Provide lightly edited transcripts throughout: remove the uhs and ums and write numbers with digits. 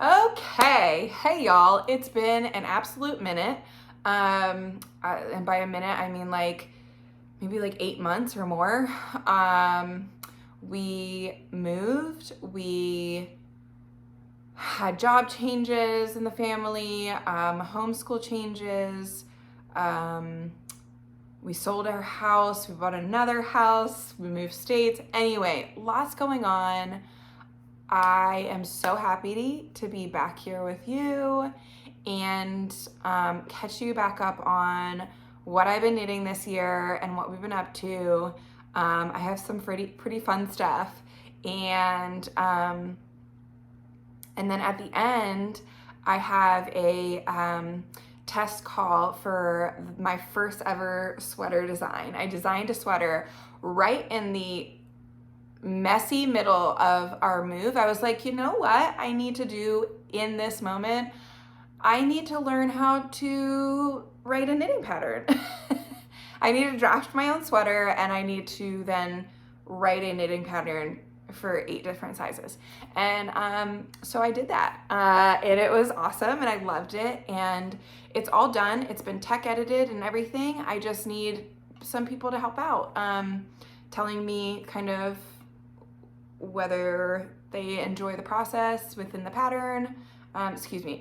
Okay, hey y'all, it's been an absolute minute. And by a minute, I mean maybe like 8 months or more. We moved, we had job changes in the family, homeschool changes. We sold our house, we bought another house, we moved states. Anyway, lots going on. I am so happy to be back here with you and catch you back up on what I've been knitting this year and what we've been up to. I have some pretty fun stuff, and then at the end, I have a test call for my first ever sweater design. I designed a sweater right in the messy middle of our move. I was like, you know what I need to do in this moment? I need to learn how to write a knitting pattern. I need to draft my own sweater, and I need to then write a knitting pattern for 8 different sizes. And so I did that, and it was awesome, and I loved it, and it's all done. It's been tech edited and everything. I just need some people to help out, telling me kind of whether they enjoy the process within the pattern, excuse me,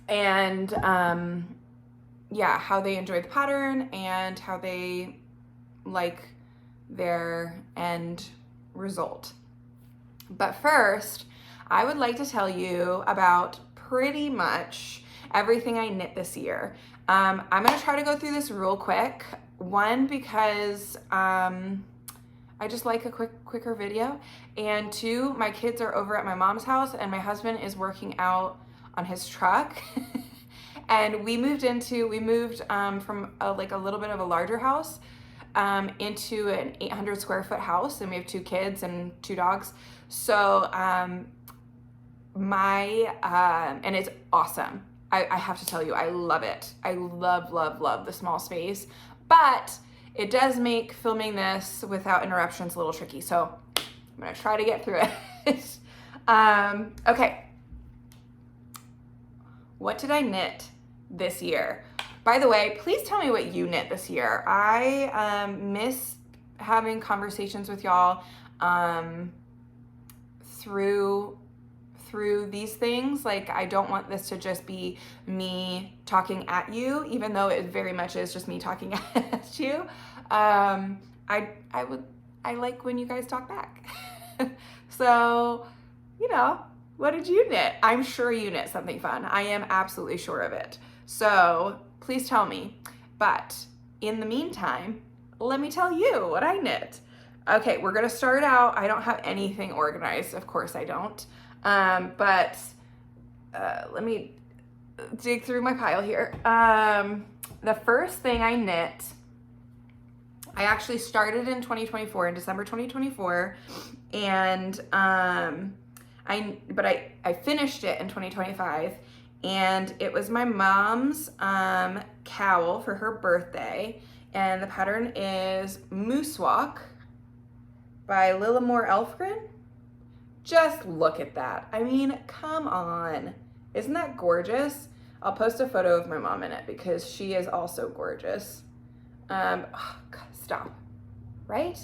and yeah, how they enjoy the pattern and how they like their end result. But first, I would like to tell you about pretty much everything I knit this year. I'm going to try to go through this real quick. One, because I just like a quicker video, and 2, my kids are over at my mom's house and my husband is working out on his truck. And we moved from a little bit of a larger house into an 800 square foot house, and we have 2 kids and 2 dogs. So and it's awesome. I have to tell you, I love it. I love the small space, but it does make filming this without interruptions a little tricky. So I'm gonna try to get through it. Okay. What did I knit this year? By the way, please tell me what you knit this year. I miss having conversations with y'all through these things. Like, I don't want this to just be me talking at you, even though it very much is just me talking at you. I like when you guys talk back. So, what did you knit? I'm sure you knit something fun. I am absolutely sure of it. So please tell me. But in the meantime, let me tell you what I knit. Okay, we're gonna start out. I don't have anything organized. Of course I don't. But let me dig through my pile here. The first thing I knit, I actually started in 2024, in December 2024, and I finished it in 2025, and it was my mom's cowl for her birthday, and the pattern is Moose Walk by Lillamore Elfgren. Just look at that. I mean, come on. Isn't that gorgeous? I'll post a photo of my mom in it because she is also gorgeous. Oh, God, stop. Right?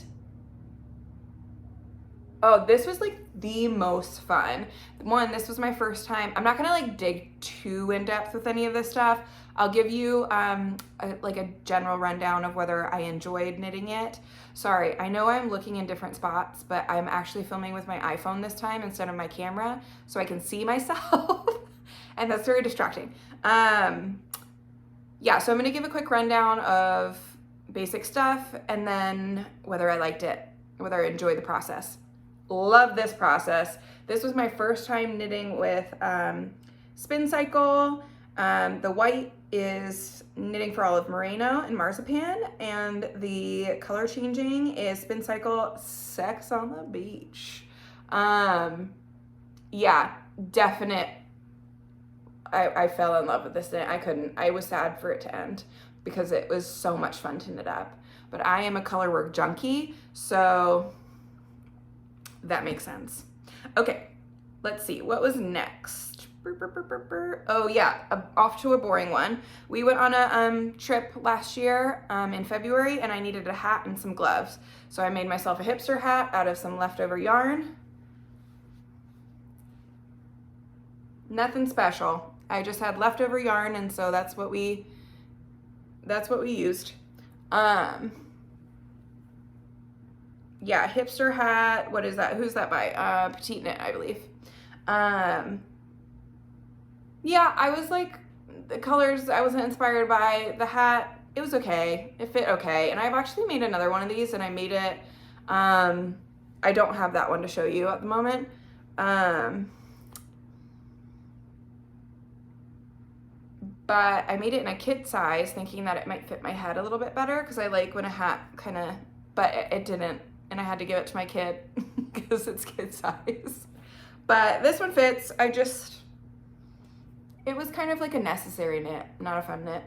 Oh, this was like the most fun. One, this was my first time. I'm not gonna dig too in depth with any of this stuff. I'll give you a general rundown of whether I enjoyed knitting it. Sorry, I know I'm looking in different spots, but I'm actually filming with my iPhone this time instead of my camera, so I can see myself, and that's very distracting. Yeah, so I'm gonna give a quick rundown of basic stuff, and then whether I liked it, whether I enjoyed the process. Love this process. This was my first time knitting with Spin Cycle. The white is knitting for Olive Merino and Marzipan, and the color changing is Spin Cycle Sex on the Beach. Yeah, definite. I fell in love with this knit. I was sad for it to end because it was so much fun to knit up. But I am a color work junkie, so that makes sense. Okay, let's see. What was next? Oh yeah, off to a boring one. We went on a trip last year in February, and I needed a hat and some gloves. So I made myself a hipster hat out of some leftover yarn. Nothing special. I just had leftover yarn, and so that's what we used. Yeah, hipster hat. What is that? Who's that by? Petite Knit, I believe. Yeah, I was like, the colors I wasn't inspired by. The hat, it was okay. It fit okay. And I've actually made another one of these, and I made it, I don't have that one to show you at the moment. But I made it in a kid size, thinking that it might fit my head a little bit better, because I like when a hat kind of, but it didn't. And I had to give it to my kid because it's kid size. But this one fits. It was kind of like a necessary knit, not a fun knit.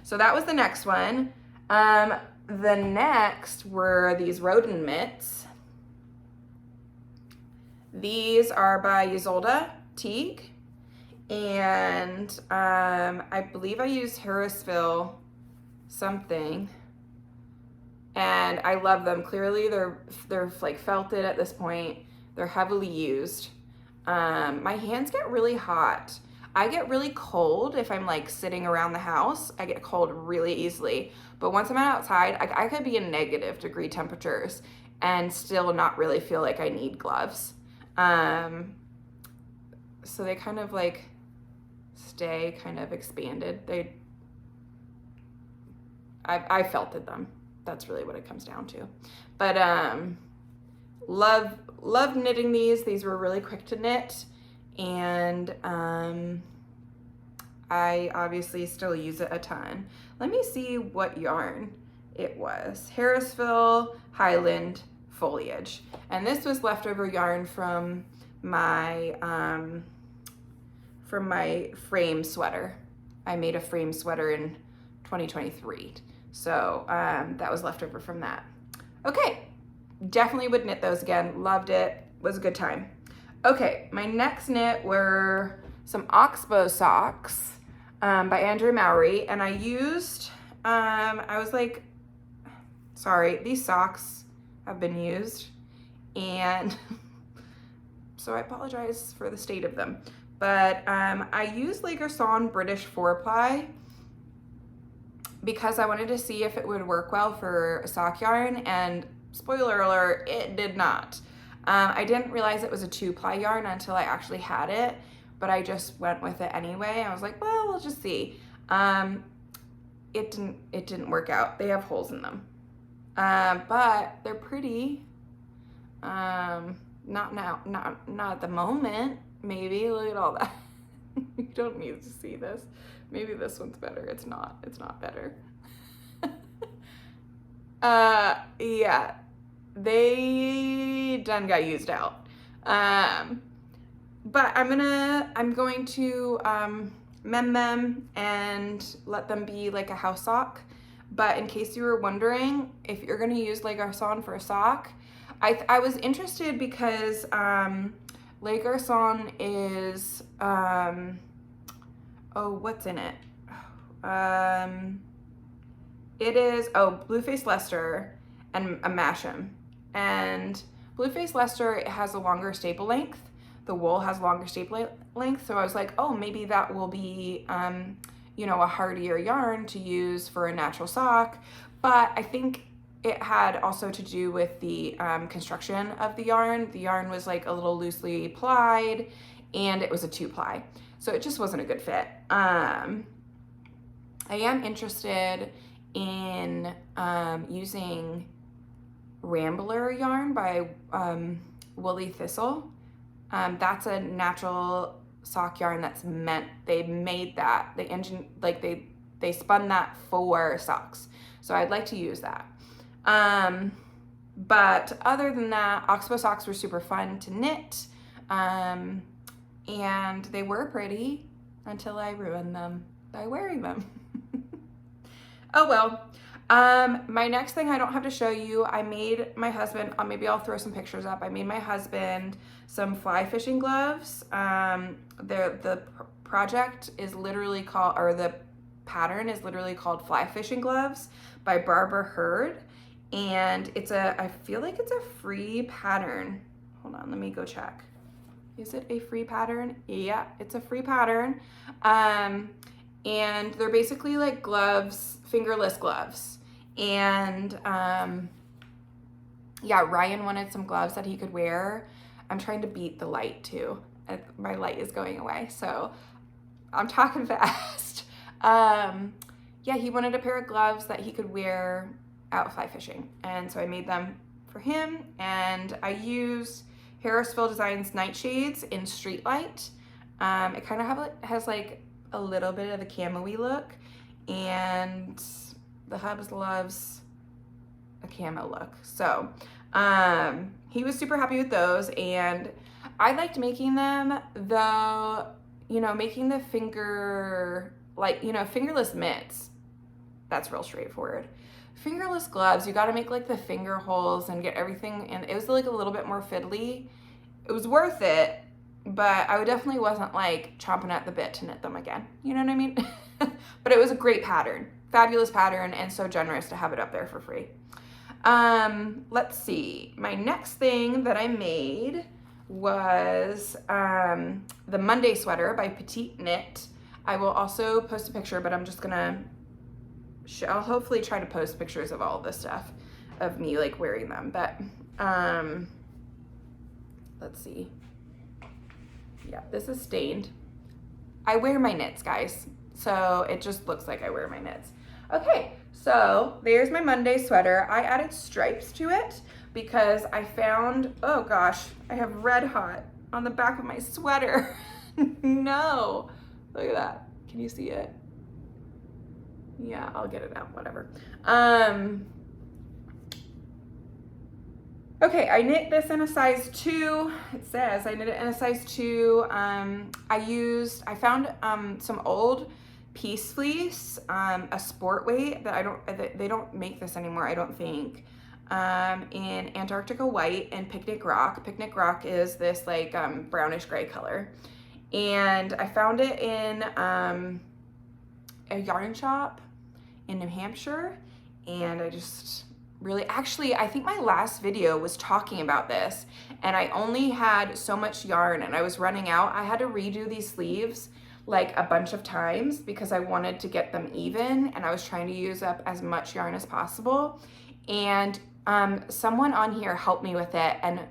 So that was the next one. The next were these rodent mitts. These are by Ysolda Teague. And I believe I used Harrisville something. And I love them. Clearly they're like felted at this point. They're heavily used. My hands get really hot. I get really cold if I'm like sitting around the house. I get cold really easily. But once I'm outside, I could be in -degree temperatures and still not really feel like I need gloves. So they kind of like stay kind of expanded. I felted them. That's really what it comes down to. But love knitting these. These were really quick to knit, and I obviously still use it a ton. Let me see what yarn it was. Harrisville Highland Foliage. And this was leftover yarn from my frame sweater. I made a frame sweater in 2023. So that was leftover from that. Okay, definitely would knit those again. Loved it, was a good time. Okay, my next knit were some Oxbow socks by Andrea Mowry. And I used, I was like, sorry, these socks have been used. And so I apologize for the state of them. But I used Le Garçon British 4-ply because I wanted to see if it would work well for a sock yarn, and spoiler alert, it did not. I didn't realize it was a 2-ply yarn until I actually had it, but I just went with it anyway. I was like, well, we'll just see. It didn't work out. They have holes in them. But they're pretty. Not now, not at the moment. Maybe, look at all that. You don't need to see this. Maybe this one's better. It's not better. Yeah, they done got used out. But I'm going to mend them and let them be like a house sock. But in case you were wondering, if you're gonna use Le Garçon for a sock, I was interested because Le Garçon is, oh, what's in it? It is, Blueface Leicester and a Masham. And Blueface Leicester has a longer staple length. The wool has longer staple length. So I was like, oh, maybe that will be, a hardier yarn to use for a natural sock. But I think it had also to do with the construction of the yarn. The yarn was like a little loosely plied, and it was a 2-ply. So it just wasn't a good fit. I am interested in using Rambler yarn by Woolly Thistle. That's a natural sock yarn that's they made that. They spun that for socks. So I'd like to use that. But other than that, Oxbow socks were super fun to knit. And they were pretty until I ruined them by wearing them. Oh well. My next thing I don't have to show you, I made my husband, maybe I'll throw some pictures up. I made my husband some fly fishing gloves. The project is literally called, or the pattern is literally called Fly Fishing Gloves by Barbara Hurd. And I feel like it's a free pattern. Hold on, let me go check. Is it a free pattern? Yeah, it's a free pattern. And they're basically like gloves, fingerless gloves. And yeah, Ryan wanted some gloves that he could wear. I'm trying to beat the light too. My light is going away, so I'm talking fast. Yeah, he wanted a pair of gloves that he could wear out fly fishing. And so I made them for him, and I used Harrisville Designs nightshades in Streetlight. It kind of has like a little bit of a camo-y look, and the hubs loves a camo look. So he was super happy with those, and I liked making them, though, you know, making the fingerless mitts, that's real straightforward. Fingerless gloves, you got to make like the finger holes and get everything, and it was like a little bit more fiddly. It was worth it, but I definitely wasn't like chomping at the bit to knit them again. You know what I mean? But it was a great pattern, fabulous pattern, and so generous to have it up there for free. Let's see. My next thing that I made was the Monday sweater by Petite Knit. I will also post a picture, but I'm just gonna I'll hopefully try to post pictures of all this stuff of me like wearing them, but let's see. Yeah, this is stained. I wear my knits, guys, so it just looks like I wear my knits. Okay, so there's my Monday sweater. I added stripes to it because I found, oh gosh, I have red hot on the back of my sweater. No, look at that. Can you see it? Yeah, I'll get it out, whatever. Okay, I knit this in a size 2. It says I knit it in a size 2. I found some old Peace Fleece, a sport weight that they don't make this anymore, I don't think, in Antarctica White and Picnic Rock. Picnic Rock is this like brownish gray color. And I found it in a yarn shop in New Hampshire, and I just I think my last video was talking about this, and I only had so much yarn and I was running out. I had to redo these sleeves like a bunch of times because I wanted to get them even, and I was trying to use up as much yarn as possible. And someone on here helped me with it, and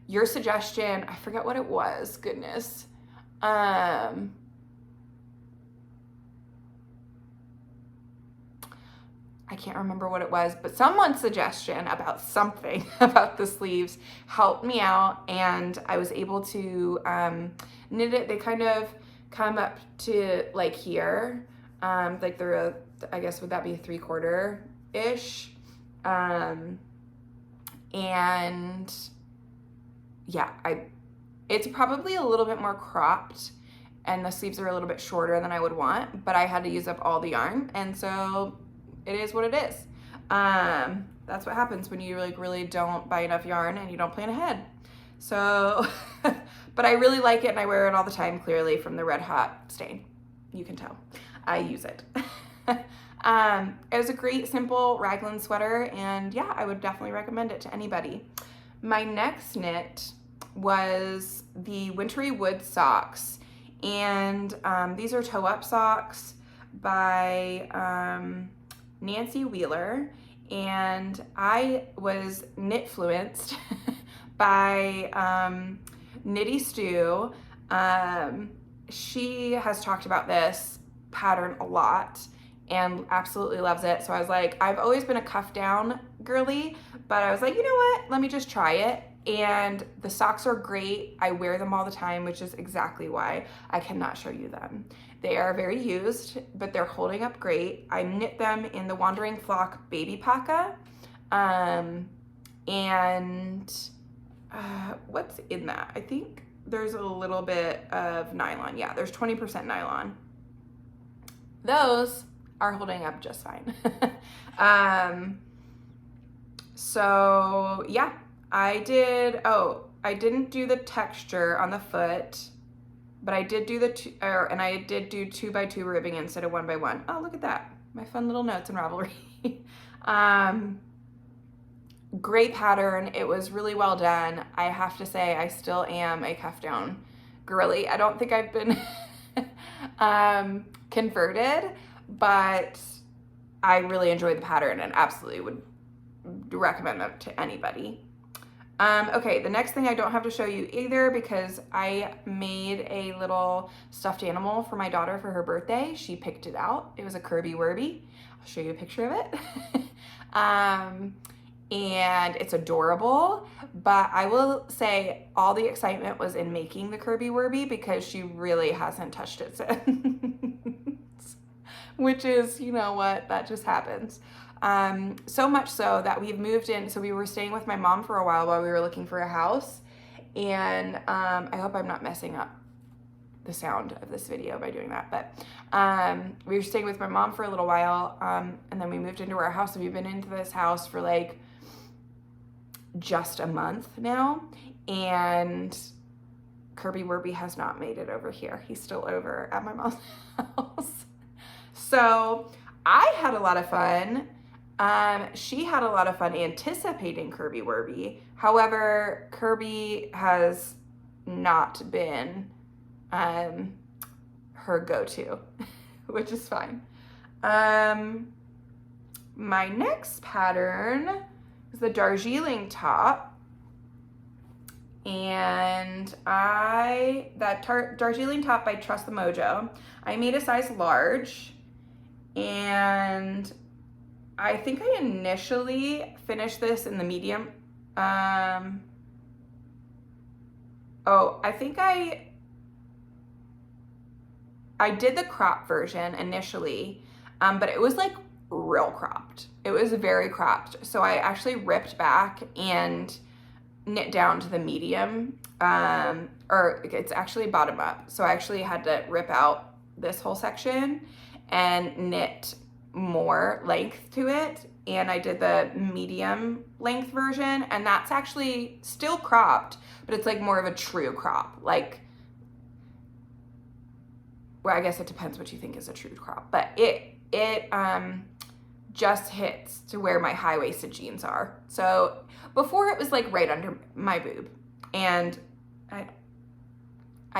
your suggestion, I forget what it was, goodness. I can't remember what it was, but someone's suggestion about something about the sleeves helped me out, and I was able to knit it. They kind of come up to like here, like they're I guess would that be a 3/4-ish, and yeah, it's probably a little bit more cropped, and the sleeves are a little bit shorter than I would want, but I had to use up all the yarn, and so it is what it is. That's what happens when you like really don't buy enough yarn and you don't plan ahead. So, but I really like it, and I wear it all the time, clearly from the red hot stain. You can tell. I use it. It was a great, simple raglan sweater, and yeah, I would definitely recommend it to anybody. My next knit was the Wintery Wood socks, and these are toe-up socks by Nancy Wheeler, and I was knit-fluenced by Knitty Stew. She has talked about this pattern a lot and absolutely loves it. So I was like, I've always been a cuff down girly, but I was like, you know what? Let me just try it. And the socks are great. I wear them all the time, which is exactly why I cannot show you them. They are very used, but they're holding up great. I knit them in the Wandering Flock Baby Paca. What's in that? I think there's a little bit of nylon. Yeah, there's 20% nylon. Those are holding up just fine. So yeah, I didn't do the texture on the foot, but I did do and I did do 2x2 ribbing instead of 1x1. Oh, look at that. My fun little notes and Ravelry. Great pattern. It was really well done. I have to say, I still am a cuff down girly. I don't think I've been converted, but I really enjoyed the pattern and absolutely would recommend that to anybody. Okay, the next thing I don't have to show you either because I made a little stuffed animal for my daughter for her birthday. She picked it out. It was a Kirby Werby. I'll show you a picture of it. And it's adorable, but I will say all the excitement was in making the Kirby Werby because she really hasn't touched it since, which is, you know what, that just happens. So much so that we've moved in. So we were staying with my mom for a while we were looking for a house. And I hope I'm not messing up the sound of this video by doing that. But we were staying with my mom for a little while. And then we moved into our house. And we've been into this house for like just a month now. And Kirby Werby has not made it over here. He's still over at my mom's house. So I had a lot of fun. She had a lot of fun anticipating Kirby Werby. However, Kirby has not been her go-to, which is fine. My next pattern is the Darjeeling top. And Darjeeling top by Trust the Mojo. I made a size large. And I think I initially finished this in the medium. I think I did the crop version initially, but it was like real cropped. It was very cropped. So I actually ripped back and knit down to the medium, or it's actually bottom up. So I actually had to rip out this whole section and knit more length to it, and I did the medium length version, and that's actually still cropped, but it's like more of a true crop. Like, well, I guess it depends what you think is a true crop, but it just hits to where my high-waisted jeans are. So before it was like right under my boob, and I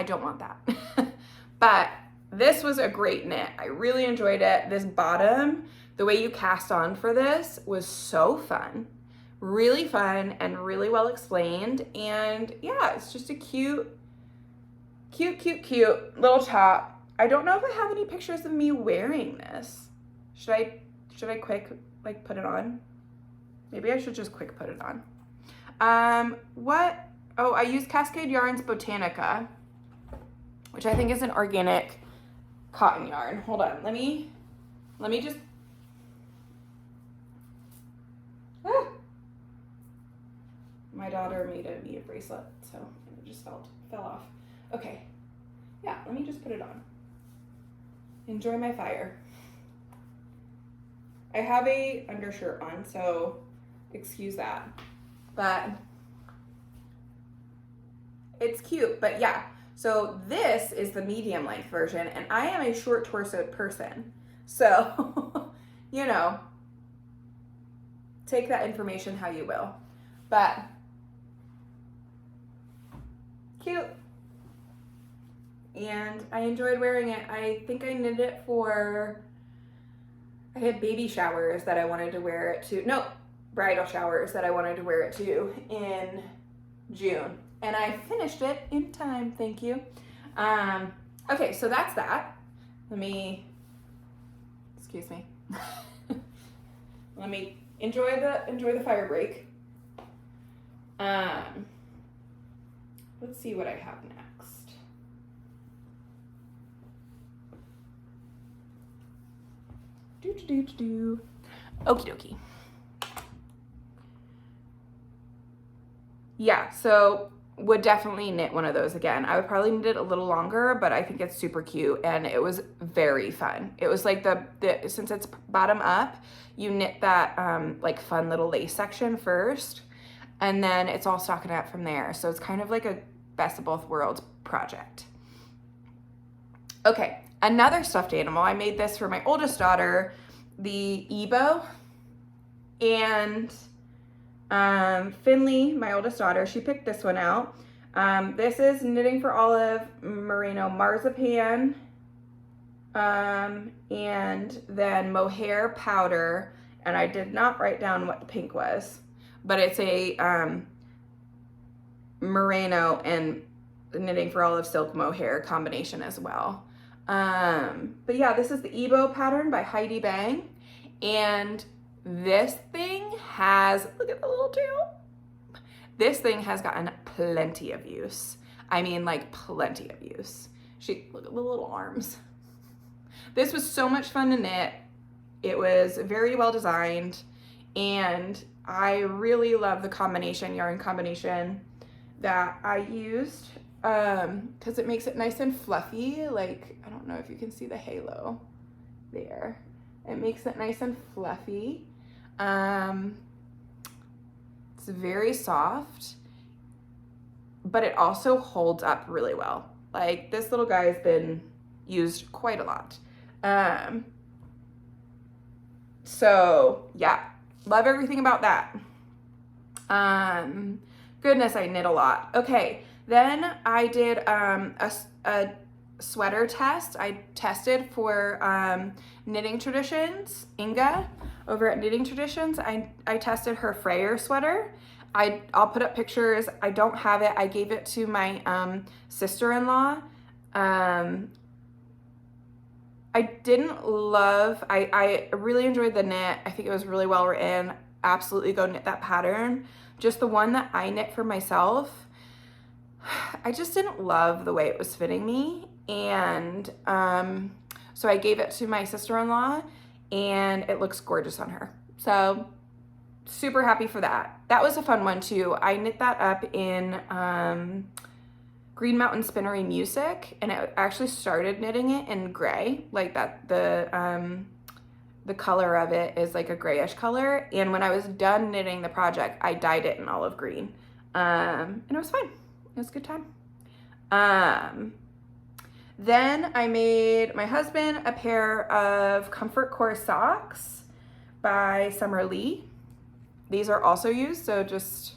don't want that. But this was a great knit. I really enjoyed it. This bottom, the way you cast on for this was so fun. Really fun and really well explained. And yeah, it's just a cute little top. I don't know if I have any pictures of me wearing this. Should I quick like put it on? Maybe I should just quick put it on. I used Cascade Yarns Botanica, which I think is an organic cotton yarn. Hold on, let me just, my daughter made me a bracelet, so it just fell off. Okay, yeah, let me just put it on. Enjoy my fire. I have a undershirt on, so excuse that, but it's cute. But yeah, so this is the medium length version, and I am a short torsoed person, so you know, take that information how you will, but cute. And I enjoyed wearing it. I think I knit it for, I had baby showers that I wanted to wear it to, no, bridal showers that I wanted to wear it to in June. And I finished it in time, thank you. Okay, so that's that. Excuse me. Let me enjoy the fire break. Let's see what I have next. Okie dokie. Yeah, so would definitely knit one of those again. I would probably knit it a little longer, but I think it's super cute and it was very fun. It was like since it's bottom up, you knit that like fun little lace section first, and then it's all stockinette from there. So it's kind of like a best of both worlds project. Okay, another stuffed animal. I made this for my oldest daughter, the Ebo, and Finley, my oldest daughter, she picked this one out. This is Knitting for Olive Merino Marzipan, and then mohair powder, and I did not write down what the pink was, but it's a merino and Knitting for Olive silk mohair combination as well. But yeah, this is the Ebo pattern by Heidi Bang, and this thing has, look at the little tail. This thing has gotten plenty of use. I mean, like plenty of use. Look at the little arms. This was so much fun to knit. It was very well designed, and I really love the yarn combination that I used, because it makes it nice and fluffy. Like, I don't know if you can see the halo there. It makes it nice and fluffy. It's very soft, but it also holds up really well. Like, this little guy has been used quite a lot. So yeah, love everything about that. Goodness, I knit a lot. Okay, then I did a sweater test. I tested for Knitting Traditions, Inga, over at Knitting Traditions. I tested her Freyer sweater. I'll put up pictures. I don't have it. I gave it to my sister-in-law. I really enjoyed the knit. I think it was really well written. Absolutely go knit that pattern. Just the one that I knit for myself, I just didn't love the way it was fitting me. And so I gave it to my sister-in-law, and it looks gorgeous on her. So super happy for that. That was a fun one too. I knit that up in Green Mountain Spinnery Music, and I actually started knitting it in gray, like that. The color of it is like a grayish color, and when I was done knitting the project, I dyed it in olive green, and it was fun. It was a good time. Then I made my husband a pair of Comfort Core socks by Summer Lee. These are also used, so just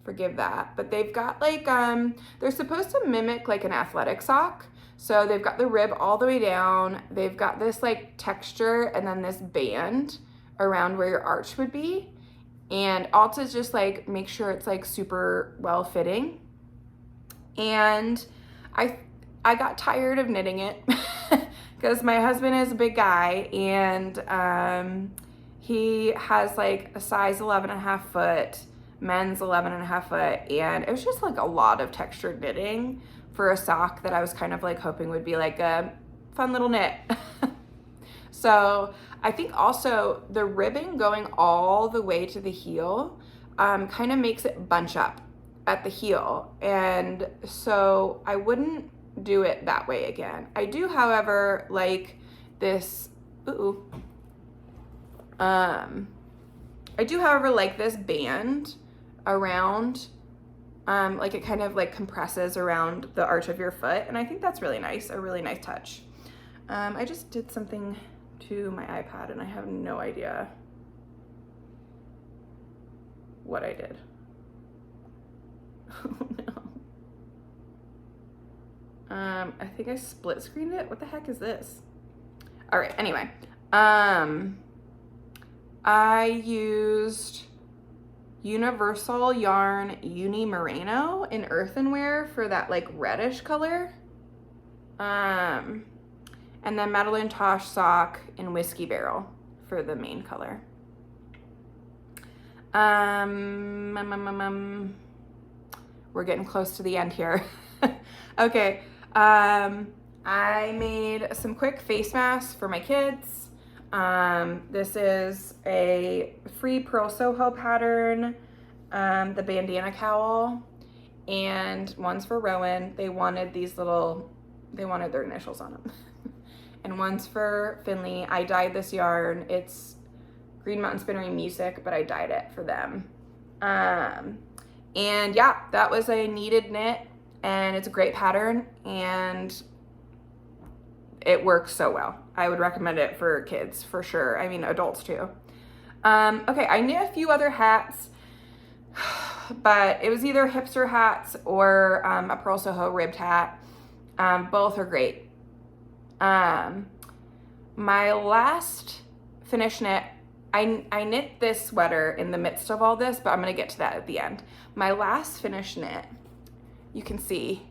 forgive that. But they've got like, they're supposed to mimic like an athletic sock. So they've got the rib all the way down. They've got this like texture and then this band around where your arch would be. And all to just like make sure it's like super well fitting. And I got tired of knitting it because my husband is a big guy, and he has like a size 11.5 foot, men's 11.5 foot, and it was just like a lot of textured knitting for a sock that I was kind of like hoping would be like a fun little knit. So I think also the ribbing going all the way to the heel kind of makes it bunch up at the heel, and so I wouldn't do it that way again. I do, however, like this, I do, however, like this band around, like it kind of like compresses around the arch of your foot, and I think that's really nice, a really nice touch. I just did something to my iPad and I have no idea what I did. Oh no. I think I split screened it. What the heck is this? All right, anyway. I used Universal Yarn Uni Merino in earthenware for that like reddish color. And then Madeline Tosh sock in Whiskey Barrel for the main color. We're getting close to the end here. Okay. I made some quick face masks for my kids. This is a free Pearl Soho pattern, the bandana cowl, and one's for Rowan. They wanted their initials on them. And one's for Finley. I dyed this yarn. It's Green Mountain Spinnery Music, but I dyed it for them. And yeah, that was a needed knit, and it's a great pattern, and it works so well. I would recommend it for kids for sure. I mean, adults too. Okay, I knit a few other hats, but it was either hipster hats or a Pearl Soho ribbed hat. Both are great. My last finished knit, I knit this sweater in the midst of all this, but I'm gonna get to that at the end. My last finished knit, you can see,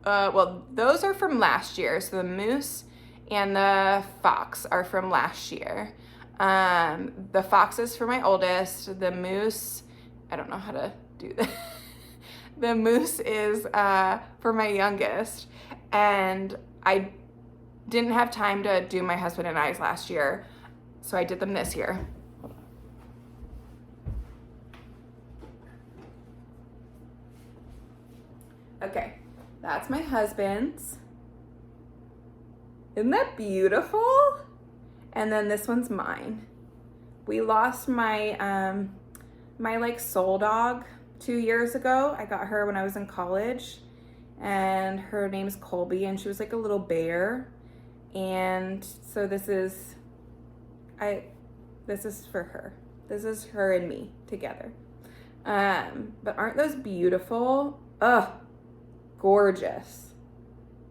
well, those are from last year. So the moose and the fox are from last year. The fox is for my oldest. The moose, I don't know how to do that. The moose is for my youngest. And I didn't have time to do my husband and I's last year, so I did them this year. Okay, that's my husband's. Isn't that beautiful? And then this one's mine. We lost my my like soul dog 2 years ago. I got her when I was in college, and her name's Colby, and she was like a little bear. And so this is for her. This is her and me together. But aren't those beautiful? Ugh, gorgeous.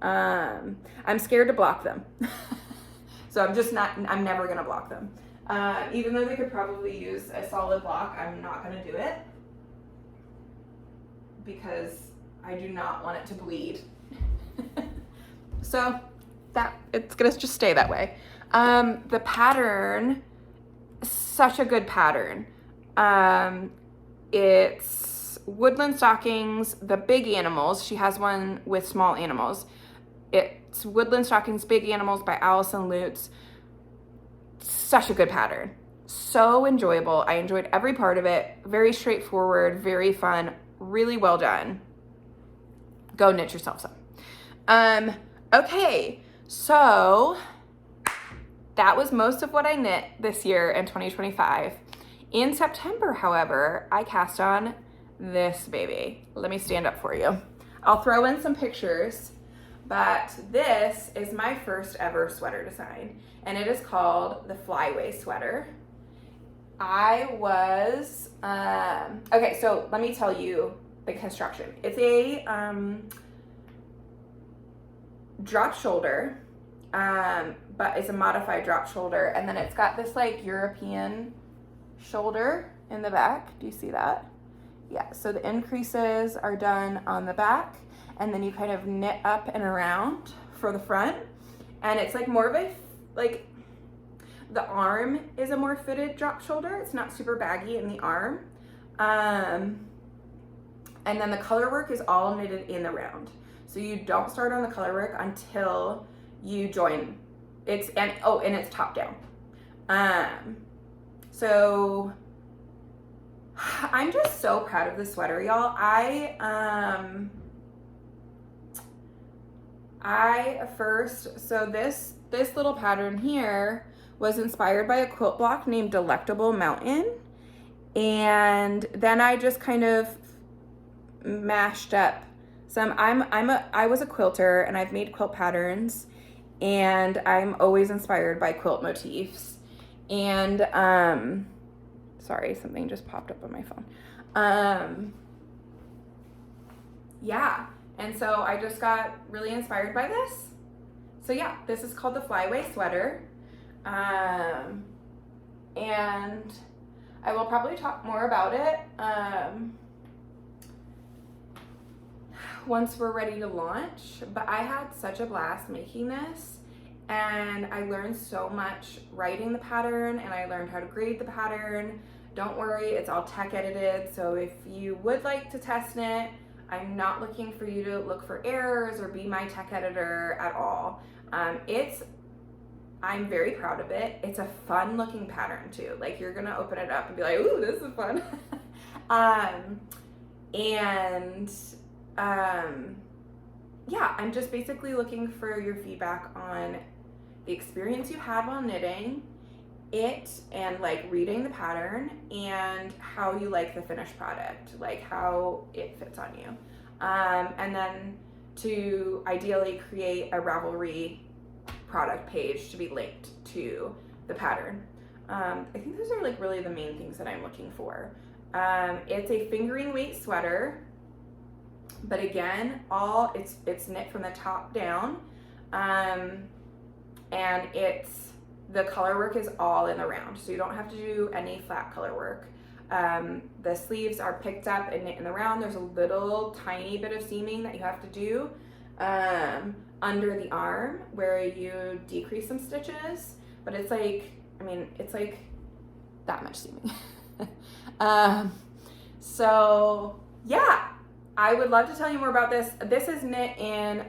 I'm scared to block them. So I'm never gonna block them. Even though they could probably use a solid block, I'm not gonna do it because I do not want it to bleed. So it's gonna just stay that way. The pattern, such a good pattern. It's woodland stockings, the big animals. She has one with small animals. It's woodland stockings, big animals by Allison Lutz. Such a good pattern. So enjoyable. I enjoyed every part of it. Very straightforward, very fun, really well done. Go knit yourself some. Okay, so that was most of what I knit this year in 2025. In September, however, I cast on this baby. Let me stand up for you. I'll throw in some pictures, but this is my first ever sweater design, and it is called the Flyway Sweater. Okay, so let me tell you the construction. It's a drop shoulder, but it's a modified drop shoulder, and then it's got this like European shoulder in the back. Do you see that? Yeah, so the increases are done on the back, and then you kind of knit up and around for the front, and it's like more of a, like, the arm is a more fitted drop shoulder. It's not super baggy in the arm. And then the color work is all knitted in the round. So you don't start on the color work until you join. And it's top down. So I'm just so proud of this sweater, y'all. This little pattern here was inspired by a quilt block named Delectable Mountain. And then I just kind of mashed up some. I was a quilter, and I've made quilt patterns, and I'm always inspired by quilt motifs. And sorry, something just popped up on my phone. Yeah, and so I just got really inspired by this. So yeah, this is called the Flyway Sweater. And I will probably talk more about it once we're ready to launch. But I had such a blast making this, and I learned so much writing the pattern, and I learned how to grade the pattern. Don't worry, it's all tech edited, so if you would like to test knit, I'm not looking for you to look for errors or be my tech editor at all. I'm very proud of it. It's a fun looking pattern too. Like, you're gonna open it up and be like, ooh, this is fun. And yeah, I'm just basically looking for your feedback on the experience you had while knitting it, and like reading the pattern, and how you like the finished product, like how it fits on you. And then to ideally create a Ravelry product page to be linked to the pattern. I think those are like really the main things that I'm looking for. It's a fingering weight sweater, but again, it's knit from the top down, and the color work is all in the round, so you don't have to do any flat color work. The sleeves are picked up and knit in the round. There's a little tiny bit of seaming that you have to do under the arm where you decrease some stitches, but it's like, I mean, it's like that much seaming. So yeah, I would love to tell you more about this. This is knit in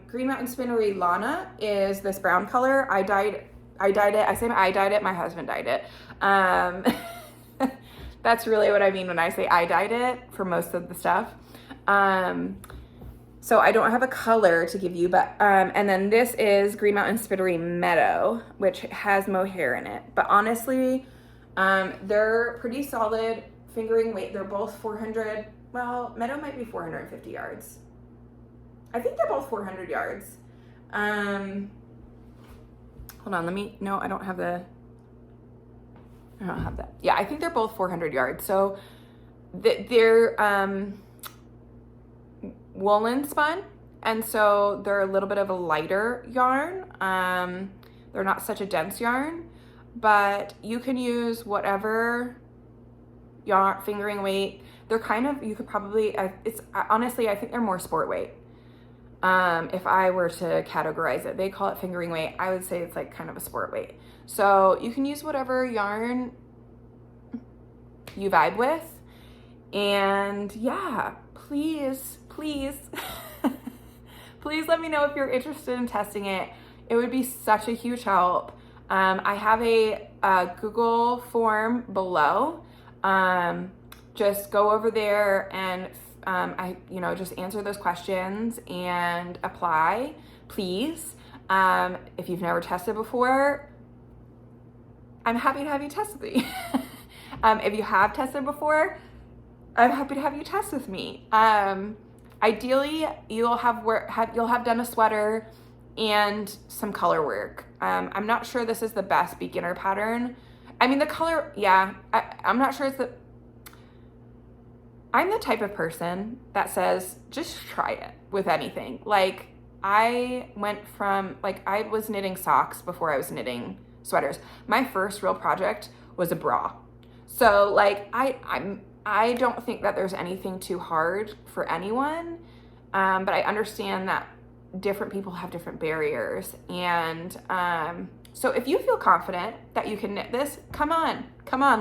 Green Mountain Spinnery Lana is this brown color. I dyed it. I say I dyed it. My husband dyed it. That's really what I mean when I say I dyed it for most of the stuff. So I don't have a color to give you, but and then this is Green Mountain Spinnery Meadow, which has mohair in it. But honestly, they're pretty solid fingering weight. They're both 400. Well, Meadow might be 450 yards. I think they're both 400 yards. Hold on, no, I don't have that. Yeah, I think they're both 400 yards. So they're woolen spun, and so they're a little bit of a lighter yarn. They're not such a dense yarn, but you can use whatever yarn fingering weight. They're kind of, you could probably, honestly, I think they're more sport weight. If I were to categorize it, they call it fingering weight. I would say it's like kind of a sport weight. So you can use whatever yarn you vibe with. And yeah, please, please let me know if you're interested in testing it. It would be such a huge help. I have a Google form below. Just go over there and just answer those questions and apply, please. If you've never tested before, I'm happy to have you test with me. If you have tested before, I'm happy to have you test with me. Ideally, you'll have done a sweater and some color work. I'm not sure this is the best beginner pattern. I mean, the color, yeah, I'm not sure I'm the type of person that says, just try it with anything. Like, I was knitting socks before I was knitting sweaters. My first real project was a bra. So like, I don't think that there's anything too hard for anyone. But I understand that different people have different barriers. And so if you feel confident that you can knit this, come on,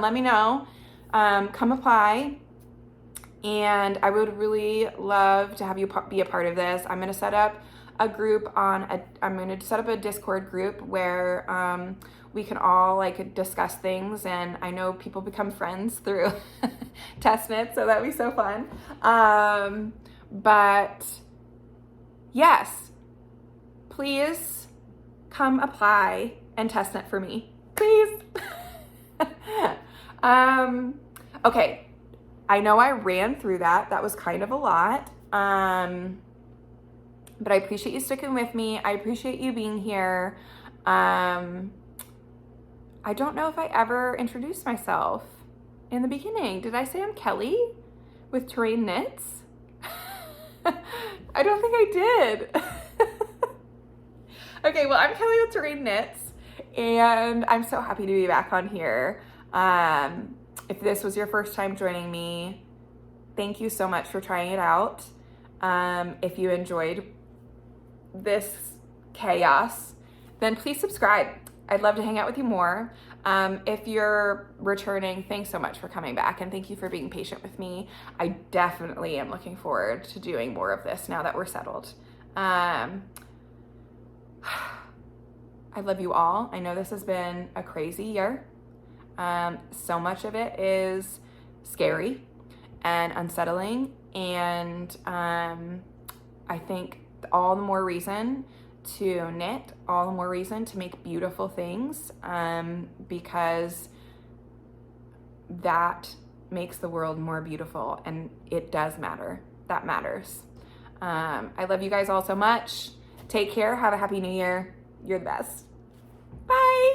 let me know. Come apply. And I would really love to have you be a part of this. I'm going to set up a Discord group where we can all like discuss things, and I know people become friends through test knit, so that'd be so fun. But yes, please come apply and test knit for me, please. Okay. I know I ran through that. That was kind of a lot. But I appreciate you sticking with me. I appreciate you being here. I don't know if I ever introduced myself in the beginning. Did I say I'm Kelly with Terrain Knits? I don't think I did. Okay, well, I'm Kelly with Terrain Knits, and I'm so happy to be back on here. If this was your first time joining me, thank you so much for trying it out. If you enjoyed this chaos, then please subscribe. I'd love to hang out with you more. If you're returning, thanks so much for coming back, and thank you for being patient with me. I definitely am looking forward to doing more of this now that we're settled. I love you all. I know this has been a crazy year. So much of it is scary and unsettling, And I think all the more reason to knit, all the more reason to make beautiful things, because that makes the world more beautiful, and it does matter. That matters. I love you guys all so much. Take care. Have a happy new year. You're the best. Bye.